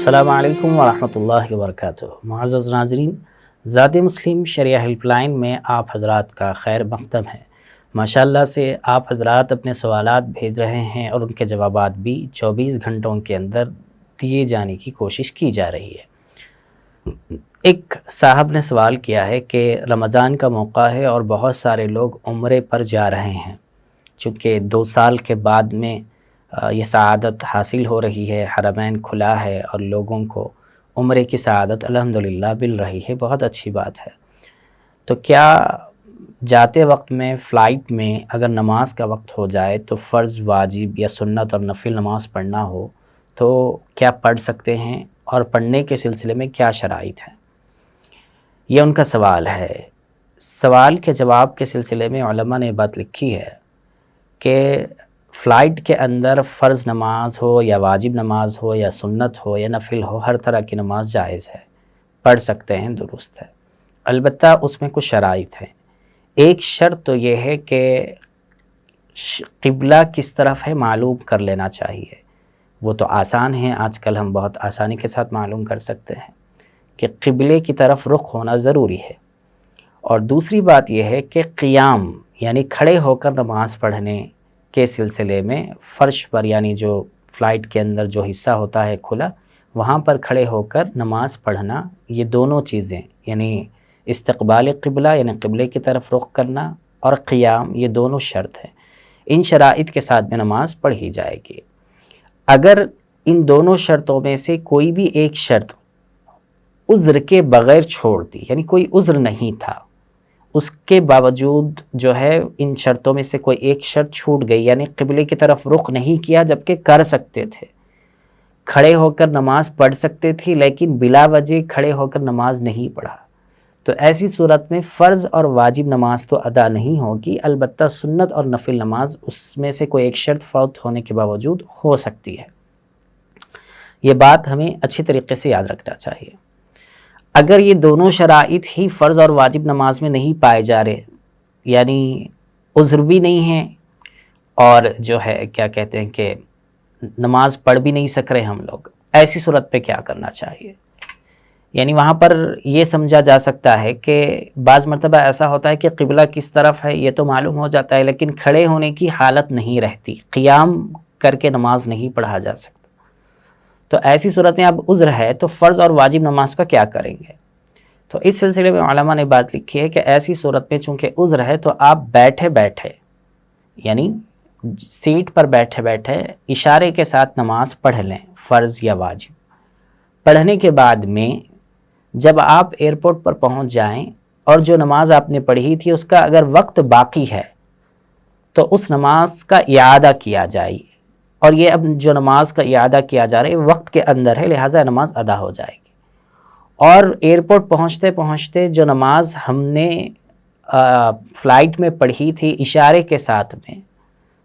السلام علیکم ورحمۃ اللہ وبرکاتہ۔ معزز ناظرین، ذات مسلم شریعہ ہیلپ لائن میں آپ حضرات کا خیر مقدم ہے۔ ماشاءاللہ سے آپ حضرات اپنے سوالات بھیج رہے ہیں اور ان کے جوابات بھی 24 گھنٹوں کے اندر دیے جانے کی کوشش کی جا رہی ہے۔ ایک صاحب نے سوال کیا ہے کہ رمضان کا موقع ہے اور بہت سارے لوگ عمرے پر جا رہے ہیں، چونکہ 2 سال کے بعد میں یہ سعادت حاصل ہو رہی ہے، حرمین کھلا ہے اور لوگوں کو عمرے کی سعادت الحمدللہ مل رہی ہے، بہت اچھی بات ہے۔ تو کیا جاتے وقت میں فلائٹ میں اگر نماز کا وقت ہو جائے تو فرض، واجب یا سنت اور نفل نماز پڑھنا ہو تو کیا پڑھ سکتے ہیں، اور پڑھنے کے سلسلے میں کیا شرائط ہیں؟ یہ ان کا سوال ہے۔ سوال کے جواب کے سلسلے میں علماء نے بات لکھی ہے کہ فلائٹ کے اندر فرض نماز ہو یا واجب نماز ہو یا سنت ہو یا نفل ہو، ہر طرح کی نماز جائز ہے، پڑھ سکتے ہیں، درست ہے۔ البتہ اس میں کچھ شرائط ہیں۔ ایک شرط تو یہ ہے کہ قبلہ کس طرف ہے معلوم کر لینا چاہیے۔ وہ تو آسان ہے، آج کل ہم بہت آسانی کے ساتھ معلوم کر سکتے ہیں کہ قبلے کی طرف رخ ہونا ضروری ہے۔ اور دوسری بات یہ ہے کہ قیام یعنی کھڑے ہو کر نماز پڑھنے کے سلسلے میں فرش پر، یعنی جو فلائٹ کے اندر جو حصہ ہوتا ہے کھلا، وہاں پر کھڑے ہو کر نماز پڑھنا، یہ دونوں چیزیں یعنی استقبال قبلہ یعنی قبلے کی طرف رخ کرنا اور قیام، یہ دونوں شرط ہیں۔ ان شرائط کے ساتھ میں نماز پڑھی جائے گی۔ اگر ان دونوں شرطوں میں سے کوئی بھی ایک شرط عذر کے بغیر چھوڑ دی، یعنی کوئی عذر نہیں تھا، اس کے باوجود جو ہے ان شرطوں میں سے کوئی ایک شرط چھوٹ گئی، یعنی قبلے کی طرف رخ نہیں کیا جبکہ کر سکتے تھے، کھڑے ہو کر نماز پڑھ سکتے تھے لیکن بلا وجہ کھڑے ہو کر نماز نہیں پڑھا، تو ایسی صورت میں فرض اور واجب نماز تو ادا نہیں ہوگی، البتہ سنت اور نفل نماز اس میں سے کوئی ایک شرط فوت ہونے کے باوجود ہو سکتی ہے۔ یہ بات ہمیں اچھی طریقے سے یاد رکھنا چاہیے۔ اگر یہ دونوں شرائط ہی فرض اور واجب نماز میں نہیں پائے جا رہے، یعنی عذر بھی نہیں ہے اور جو ہے کیا کہتے ہیں کہ نماز پڑھ بھی نہیں سک رہے ہم لوگ، ایسی صورت پہ کیا کرنا چاہیے؟ یعنی وہاں پر یہ سمجھا جا سکتا ہے کہ بعض مرتبہ ایسا ہوتا ہے کہ قبلہ کس طرف ہے یہ تو معلوم ہو جاتا ہے لیکن کھڑے ہونے کی حالت نہیں رہتی، قیام کر کے نماز نہیں پڑھا جا سکتا۔ تو ایسی صورت میں اب عذر ہے تو فرض اور واجب نماز کا کیا کریں گے؟ تو اس سلسلے میں علماء نے بات لکھی ہے کہ ایسی صورت میں چونکہ عذر ہے تو آپ بیٹھے بیٹھے یعنی سیٹ پر بیٹھے بیٹھے اشارے کے ساتھ نماز پڑھ لیں، فرض یا واجب۔ پڑھنے کے بعد میں جب آپ ایئرپورٹ پر پہنچ جائیں اور جو نماز آپ نے پڑھی تھی اس کا اگر وقت باقی ہے تو اس نماز کا اعادہ کیا جائے، اور یہ اب جو نماز کا اعادہ کیا جا رہا ہے وقت کے اندر ہے، لہٰذا نماز ادا ہو جائے گی۔ اور ایئرپورٹ پہنچتے پہنچتے جو نماز ہم نے فلائٹ میں پڑھی تھی اشارے کے ساتھ میں،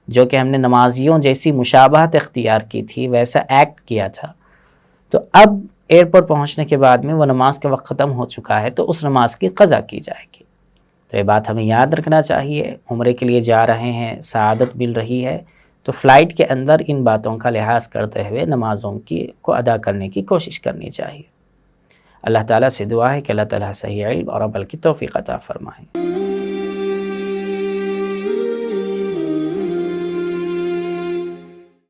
جو کہ ہم نے نمازیوں جیسی مشابہت اختیار کی تھی، ویسا ایکٹ کیا تھا، تو اب ایئرپورٹ پہنچنے کے بعد میں وہ نماز کا وقت ختم ہو چکا ہے تو اس نماز کی قضا کی جائے گی۔ تو یہ بات ہمیں یاد رکھنا چاہیے، عمرے کے لیے جا رہے ہیں، سعادت مل رہی ہے، تو فلائٹ کے اندر ان باتوں کا لحاظ کرتے ہوئے نمازوں کو ادا کرنے کی کوشش کرنی چاہیے۔ اللہ تعالیٰ سے دعا ہے کہ اللہ تعالیٰ صحیح علم اور عمل کی توفیق عطا فرمائے۔